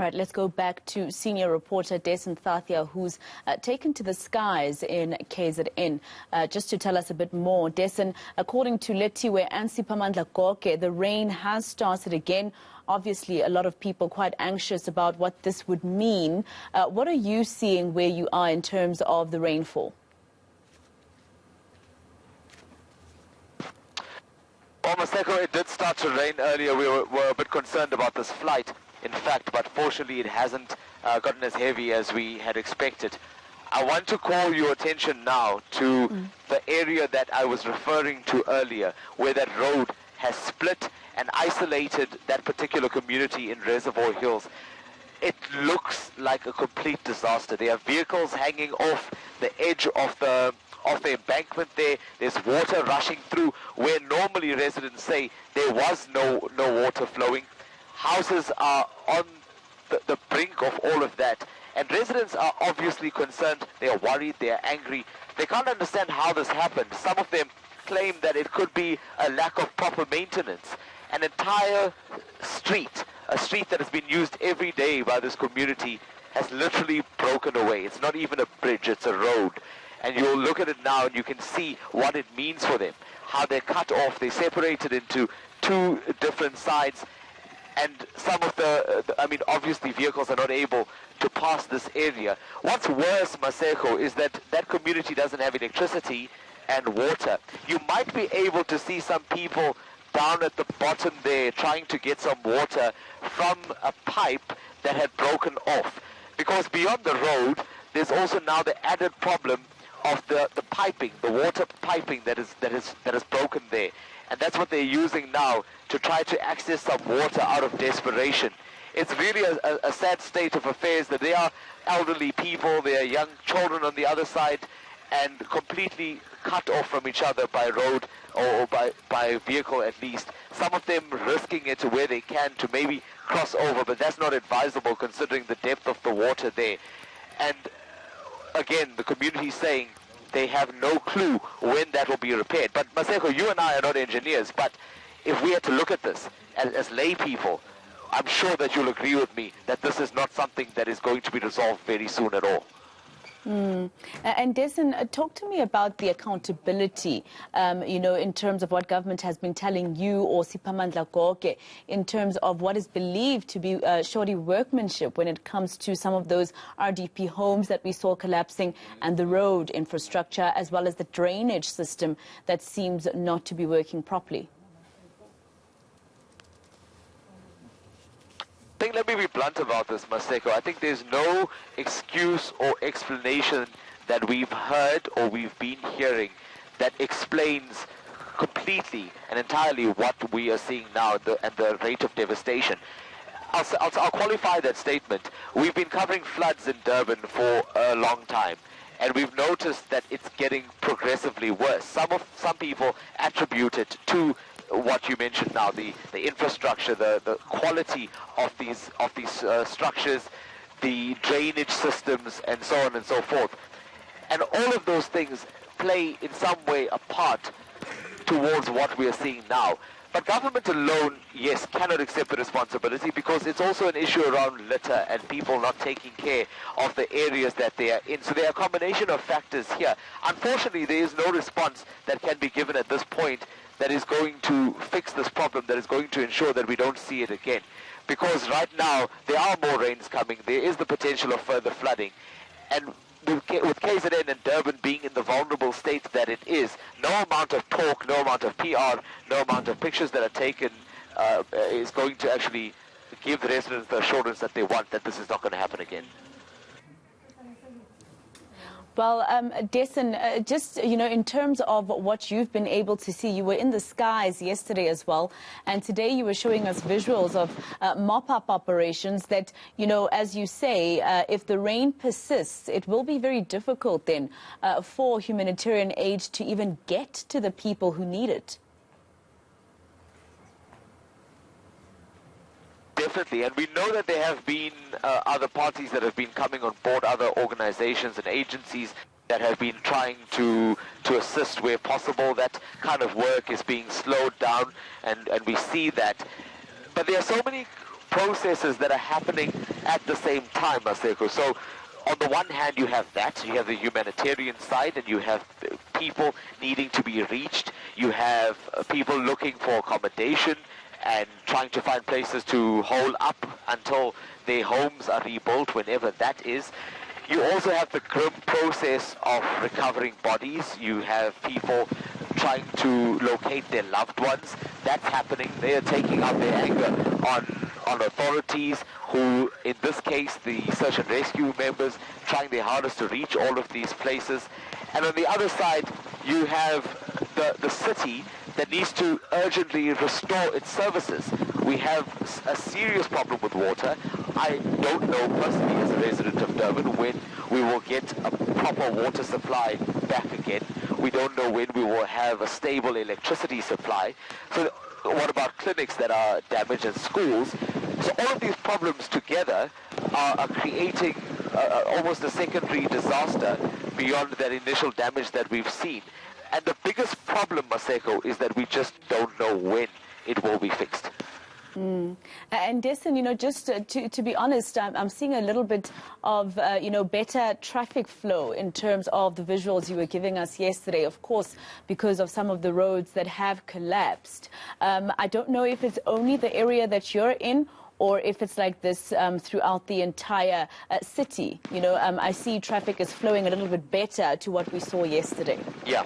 Right, let's go back to senior reporter Dasen Thathiah, who's taken to the skies in KZN. Just to tell us a bit more, Dasen, according to Letiwe and Siphamandla Goke, the rain has started again. Obviously, a lot of people quite anxious about what this would mean. What are you seeing where you are in terms of the rainfall? Well, Maseko, it did start to rain earlier. We were a bit concerned about this flight, in fact, but fortunately it hasn't gotten as heavy as we had expected. I want to call your attention now to the area that I was referring to earlier, where that road has split and isolated that particular community in Reservoir Hills. It looks like a complete disaster. There are vehicles hanging off the edge of the embankment there. There's water rushing through where normally residents say there was no water flowing. Houses are on the brink of all of that. And residents are obviously concerned. They are worried. They are angry. They can't understand how this happened. Some of them claim that it could be a lack of proper maintenance. An entire street, a street that has been used every day by this community, has literally broken away. It's not even a bridge, it's a road. And you'll look at it now and you can see what it means for them, how they're cut off, they're separated into two different sides. And some of obviously vehicles are not able to pass this area. What's worse, Maseko, is that that community doesn't have electricity and water. You might be able to see some people down at the bottom there trying to get some water from a pipe that had broken off. Because beyond the road, there's also now the added problem of the piping, the water piping that is broken there. And that's what they're using now to try to access some water out of desperation. It's really a sad state of affairs that there are elderly people, there are young children on the other side, and completely cut off from each other by road or by vehicle at least. Some of them risking it where they can to maybe cross over, but that's not advisable considering the depth of the water there. And again, the community is saying they have no clue when that will be repaired. But Maseko, you and I are not engineers, but if we had to look at this as lay people, I'm sure that you'll agree with me that this is not something that is going to be resolved very soon at all. And Dasen, talk to me about the accountability, in terms of what government has been telling you or Siphamandla Goke in terms of what is believed to be shoddy workmanship when it comes to some of those RDP homes that we saw collapsing and the road infrastructure as well as the drainage system that seems not to be working properly. Let me be blunt about this, Maseko. I think there's no excuse or explanation that we've heard or we've been hearing that explains completely and entirely what we are seeing now and the rate of devastation. I'll qualify that statement. We've been covering floods in Durban for a long time, and we've noticed that it's getting progressively worse. Some people attribute it to what you mentioned now, the infrastructure, the quality of these structures, the drainage systems, and so on and so forth. And all of those things play in some way a part towards what we are seeing now. But government alone, yes, cannot accept the responsibility because it's also an issue around litter and people not taking care of the areas that they are in. So there are a combination of factors here. Unfortunately, there is no response that can be given at this point that is going to fix this problem, that is going to ensure that we don't see it again. Because right now, there are more rains coming. There is the potential of further flooding. And with KZN and Durban being in the vulnerable state that it is, no amount of talk, no amount of PR, no amount of pictures that are taken is going to actually give the residents the assurance that they want that this is not going to happen again. Well, Dasen, just, in terms of what you've been able to see, you were in the skies yesterday as well, and today you were showing us visuals of mop-up operations that, as you say, if the rain persists, it will be very difficult then for humanitarian aid to even get to the people who need it. Definitely, and we know that there have been other parties that have been coming on board, other organizations and agencies that have been trying to assist where possible. That kind of work is being slowed down, and we see that. But there are so many processes that are happening at the same time, Maseko. So on the one hand, you have that. You have the humanitarian side, and you have people needing to be reached. You have people looking for accommodation and trying to find places to hole up until their homes are rebuilt, whenever that is. You also have the grim process of recovering bodies. You have people trying to locate their loved ones. That's happening. They are taking out their anger on authorities who, in this case, the search and rescue members, trying their hardest to reach all of these places. And on the other side, you have the city that needs to urgently restore its services. We have a serious problem with water. I don't know personally, as a resident of Durban, when we will get a proper water supply back again. We don't know when we will have a stable electricity supply. So what about clinics that are damaged and schools? So all of these problems together are creating almost a secondary disaster beyond that initial damage that we've seen. And the biggest problem, Maseko, is that we just don't know when it will be fixed. And Dasen, just to be honest, I'm seeing a little bit of, better traffic flow in terms of the visuals you were giving us yesterday, of course, because of some of the roads that have collapsed. I don't know if it's only the area that you're in, or if it's like this throughout the entire city. I see traffic is flowing a little bit better to what we saw yesterday. Yeah.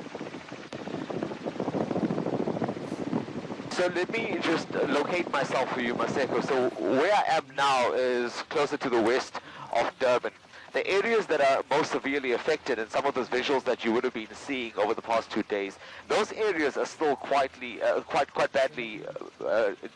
So let me just locate myself for you, Maseko. So where I am now is closer to the west of Durban. The areas that are most severely affected, and some of those visuals that you would have been seeing over the past 2 days, those areas are still quite badly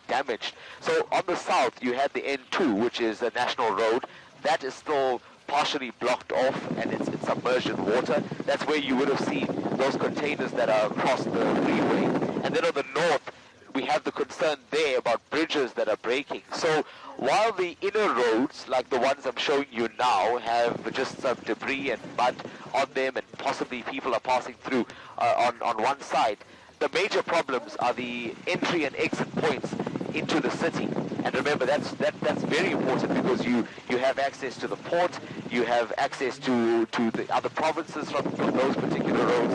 damaged. So on the south, you had the N2, which is a national road. That is still partially blocked off, and it's submerged in water. That's where you would have seen those containers that are across the freeway. And then on the north, we have the concern there about bridges that are breaking. So while the inner roads, like the ones I'm showing you now, have just some debris and mud on them, and possibly people are passing through on one side, the major problems are the entry and exit points into the city. And remember, that's very important, because you have access to the port, you have access to the other provinces from those particular roads.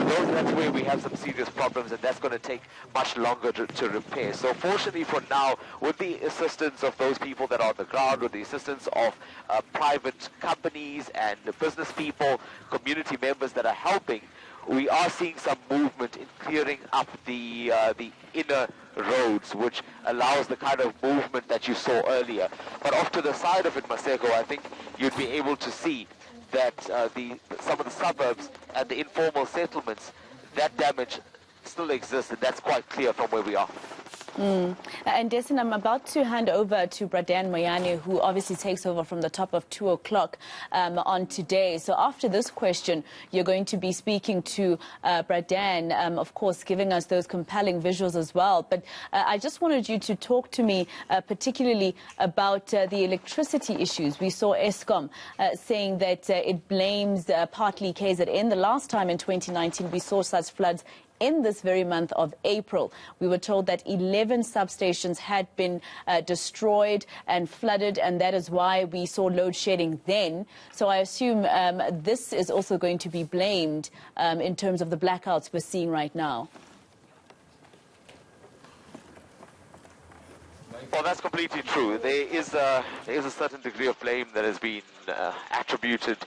So that's where we have some serious problems, and that's going to take much longer to repair. So fortunately for now, with the assistance of those people that are on the ground, with the assistance of private companies and business people, community members that are helping, we are seeing some movement in clearing up the inner roads, which allows the kind of movement that you saw earlier. But off to the side of it, Maseko, I think you'd be able to see that some of the suburbs and the informal settlements, that damage still exists, and that's quite clear from where we are. And Dasen, I'm about to hand over to Bradan Moyane, who obviously takes over from the top of 2 o'clock on today. So after this question, you're going to be speaking to Bradan, of course, giving us those compelling visuals as well. But I just wanted you to talk to me particularly about the electricity issues. We saw Eskom saying that it blames partly KZN. The last time in 2019 we saw such floods in this very month of April. We were told that 11 substations had been destroyed and flooded, and that is why we saw load shedding then. So I assume this is also going to be blamed in terms of the blackouts we're seeing right now. Well, that's completely true. There is a certain degree of blame that has been attributed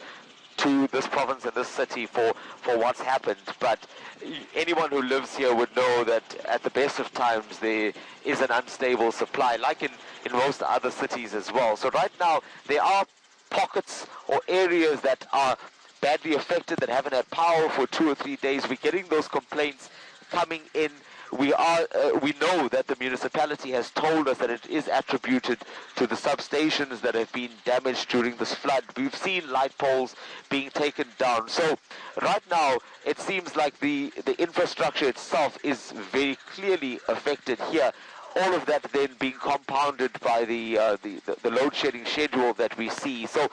to this province and this city for what's happened, but anyone who lives here would know that at the best of times there is an unstable supply, like in most other cities as well. So right now there are pockets or areas that are badly affected, that haven't had power for 2 or 3 days. We're getting those complaints coming in. We know that the municipality has told us that it is attributed to the substations that have been damaged during this flood. We've seen light poles being taken down. So right now it seems like the infrastructure itself is very clearly affected here. All of that then being compounded by the load shedding schedule that we see. So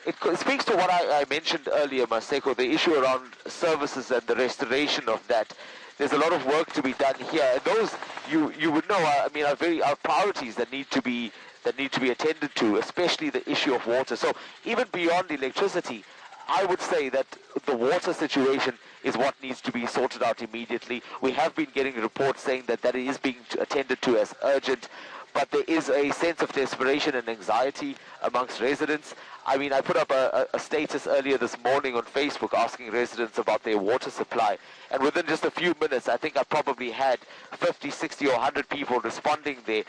it speaks to what I mentioned earlier, Maseko, the issue around services and the restoration of that. there's a lot of work to be done here. And those, you would know, I mean, are priorities that need to be attended to, especially the issue of water. So even beyond electricity, I would say that the water situation is what needs to be sorted out immediately. We have been getting reports saying that it is being attended to as urgent, but there is a sense of desperation and anxiety amongst residents. I mean, I put up a status earlier this morning on Facebook asking residents about their water supply, and within just a few minutes, I think I probably had 50, 60 or 100 people responding there,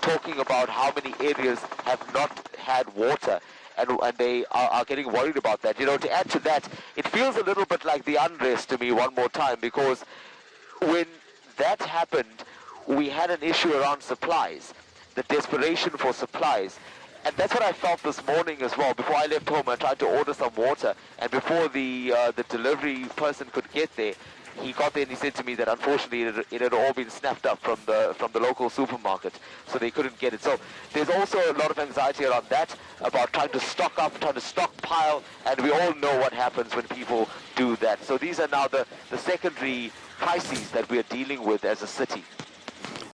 talking about how many areas have not had water. And they are getting worried about that. You know, to add to that, it feels a little bit like the unrest to me one more time, because when that happened, we had an issue around supplies, the desperation for supplies. And that's what I felt this morning as well. Before I left home, I tried to order some water, and before the delivery person could get there, he got there and he said to me that unfortunately it had all been snapped up from the local supermarket, so they couldn't get it. So there's also a lot of anxiety around that, about trying to stock up, trying to stockpile, and we all know what happens when people do that. So these are now the secondary crises that we are dealing with as a city.